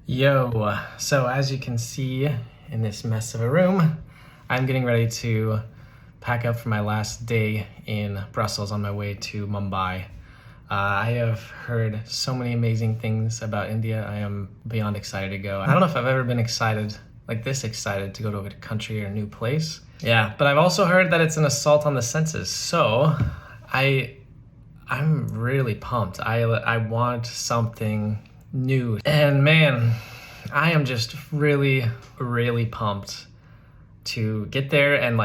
Yo, so as you can see in this mess of a room, I'm getting ready to pack up for my last day in Brussels on my way to Mumbai. I have heard so many amazing things about India. I am beyond excited to go. I don't know if I've ever been excited, like this excited to go to a country or a new place. Yeah, but I've also heard that it's an assault on the senses. So I'm really pumped. I want something new. And man, I am just really, really pumped to get there and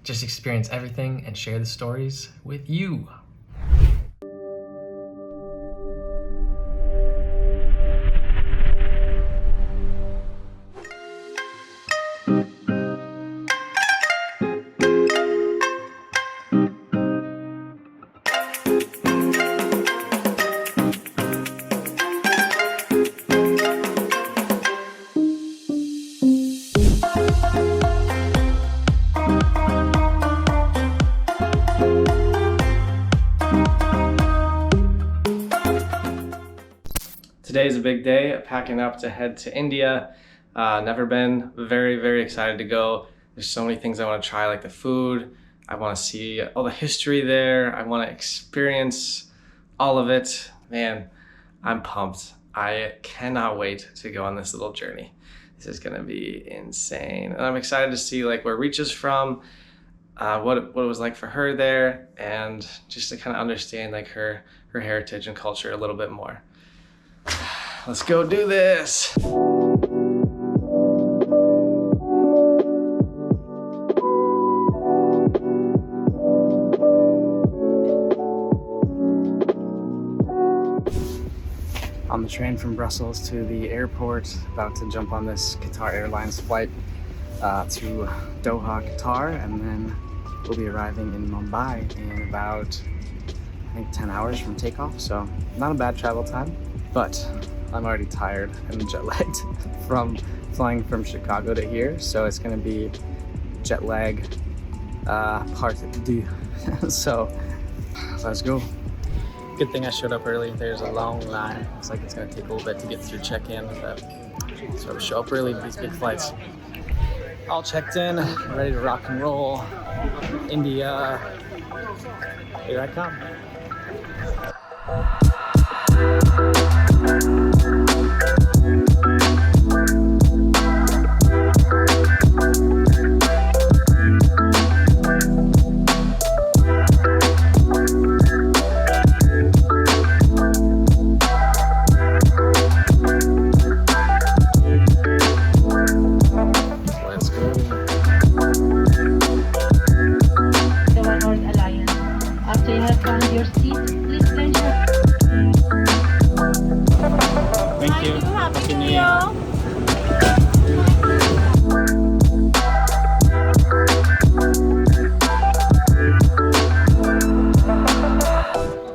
just experience everything and share the stories with you. Today is a big day, packing up to head to India. Never been, very, very excited to go. There's so many things I want to try, like the food. I want to see all the history there. I want to experience all of it. Man, I'm pumped. I cannot wait to go on this little journey. This is gonna be insane. And I'm excited to see where Reach is from, what it was like for her there, and just to kind of understand her heritage and culture a little bit more. Let's go do this. On the train from Brussels to the airport, about to jump on this Qatar Airlines flight to Doha, Qatar, and then we'll be arriving in Mumbai in about, I think, 10 hours from takeoff, so not a bad travel time. But I'm already tired and jet lagged from flying from Chicago to here, so it's gonna be jet lag part deux. So let's go. Good thing I showed up early. There's a long line. Looks like it's gonna take a little bit to get through check-in, but so we show up early with these big flights. All checked in, ready to rock and roll. India, here I come.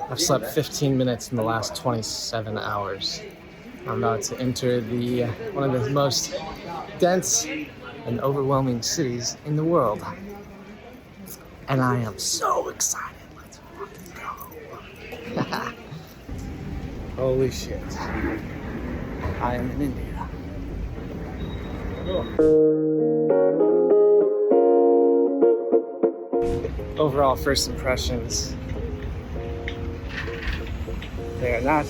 I've slept 15 minutes in the last 27 hours. I'm about to enter one of the most dense and overwhelming cities in the world. And I am so excited. Let's fucking go. Holy shit. I am in India. Overall first impressions. There are not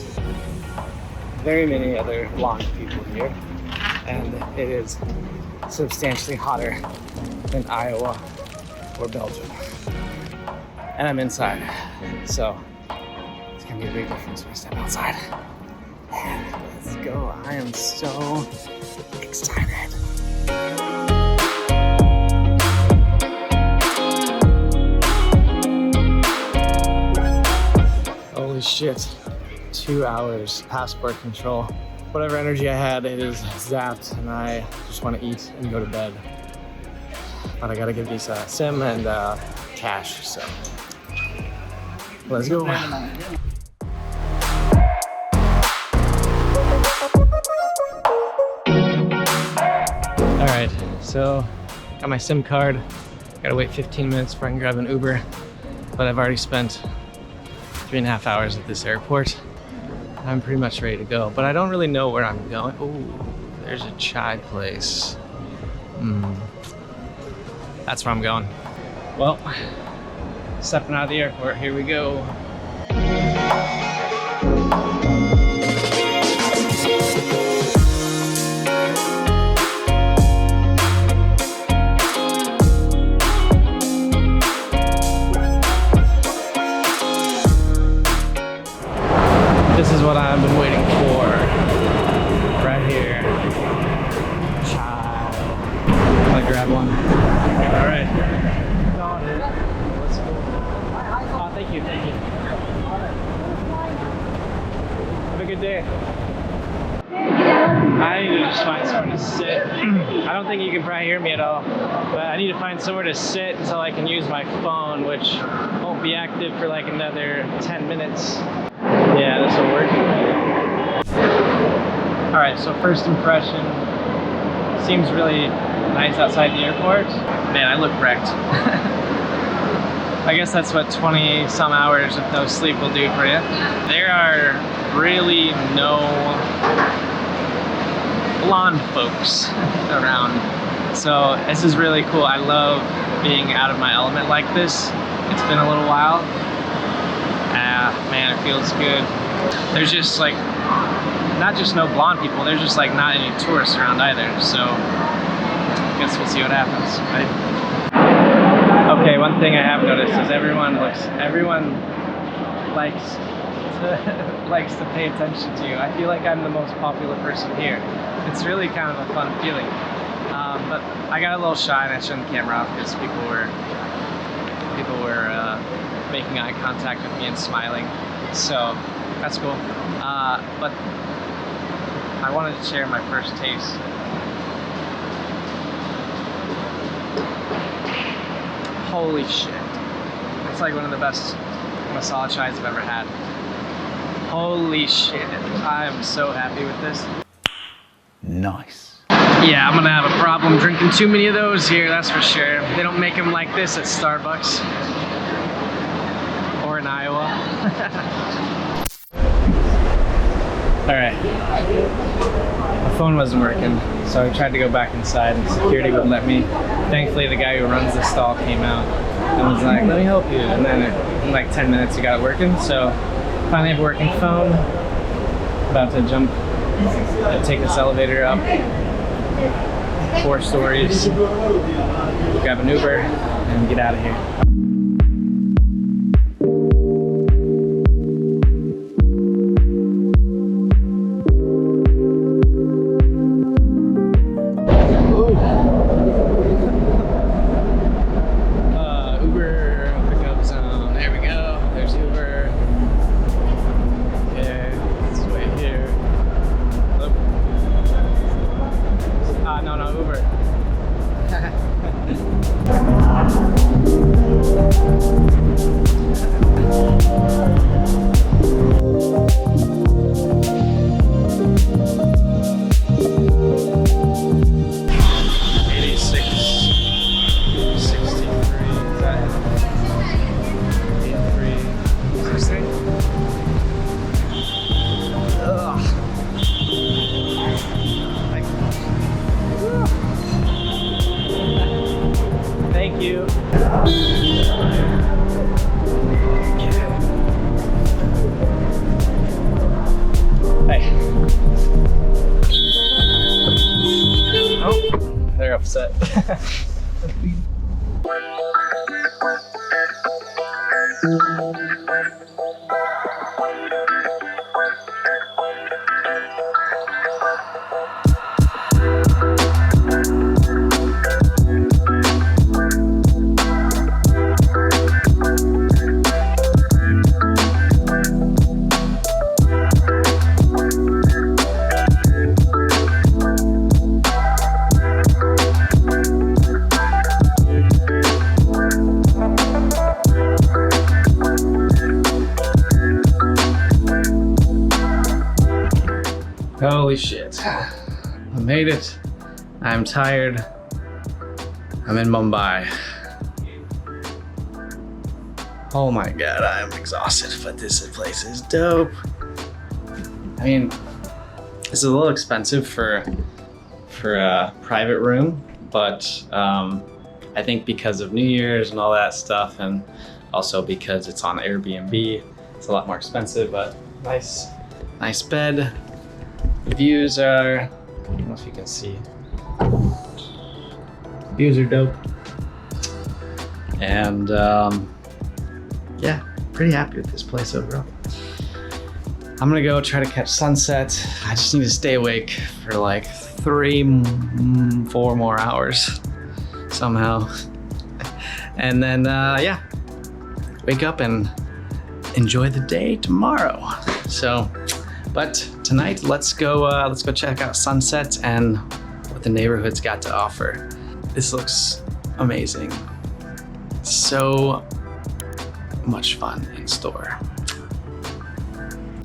very many other blonde people here, and it is substantially hotter than Iowa or Belgium. And I'm inside, so it's gonna be a big difference when I step outside. And let's go. I am so excited. Holy shit. 2 hours passport control. Whatever energy I had, it is zapped, and I just want to eat and go to bed. But I gotta give these SIM and cash, so let's go. Alright, so got my SIM card. Gotta wait 15 minutes before I can grab an Uber, but I've already spent 3.5 hours at this airport. I'm pretty much ready to go, but I don't really know where I'm going. Oh, there's a chai place. That's where I'm going. Well, stepping out of the airport, here we go. This is what I've been waiting for. Right here. Chai. I'll grab one. All right. Got it. Let's go. Oh, thank you, thank you. Have a good day. I need to just find somewhere to sit. I don't think you can probably hear me at all, but I need to find somewhere to sit until I can use my phone, which won't be active for like another 10 minutes. Yeah, this will work. All right, so first impression, seems really nice outside the airport. Man, I look wrecked. I guess that's what 20 some hours of no sleep will do for you. There are really no blonde folks around. So this is really cool. I love being out of my element like this. It's been a little while. Man, it feels good. There's just like, not just no blonde people, there's just like not any tourists around either. So I guess we'll see what happens, right? Okay, one thing I have noticed is everyone likes to pay attention to you. I feel like I'm the most popular person here. It's really kind of a fun feeling. But I got a little shy and I turned the camera off because people were making eye contact with me and smiling. So that's cool. But I wanted to share my first taste. Holy shit. It's like one of the best masala chais I've ever had. Holy shit. I am so happy with this. Nice. Yeah, I'm gonna have a problem drinking too many of those here, that's for sure. They don't make them like this at Starbucks. Or in Iowa. Alright. My phone wasn't working, so I tried to go back inside and security wouldn't let me. Thankfully, the guy who runs the stall came out and was like, let me help you. And then in like 10 minutes, he got it working. So finally have a working phone. About to jump, take this elevator up 4 stories, grab an Uber, and get out of here. Thank you. Hey. Oh, they're upset. Holy shit. I made it. I'm tired. I'm in Mumbai. Oh my god, I'm exhausted, but this place is dope. I mean, it's a little expensive for a private room, but I think because of New Year's and all that stuff, and also because it's on Airbnb, it's a lot more expensive, but nice bed. The views are, I don't know if you can see. Views are dope. And yeah, pretty happy with this place overall. I'm gonna go try to catch sunset. I just need to stay awake for like 3-4 more hours somehow. And then yeah, wake up and enjoy the day tomorrow. So, but tonight let's go check out sunset and what the neighborhood's got to offer. This looks amazing. So much fun in store.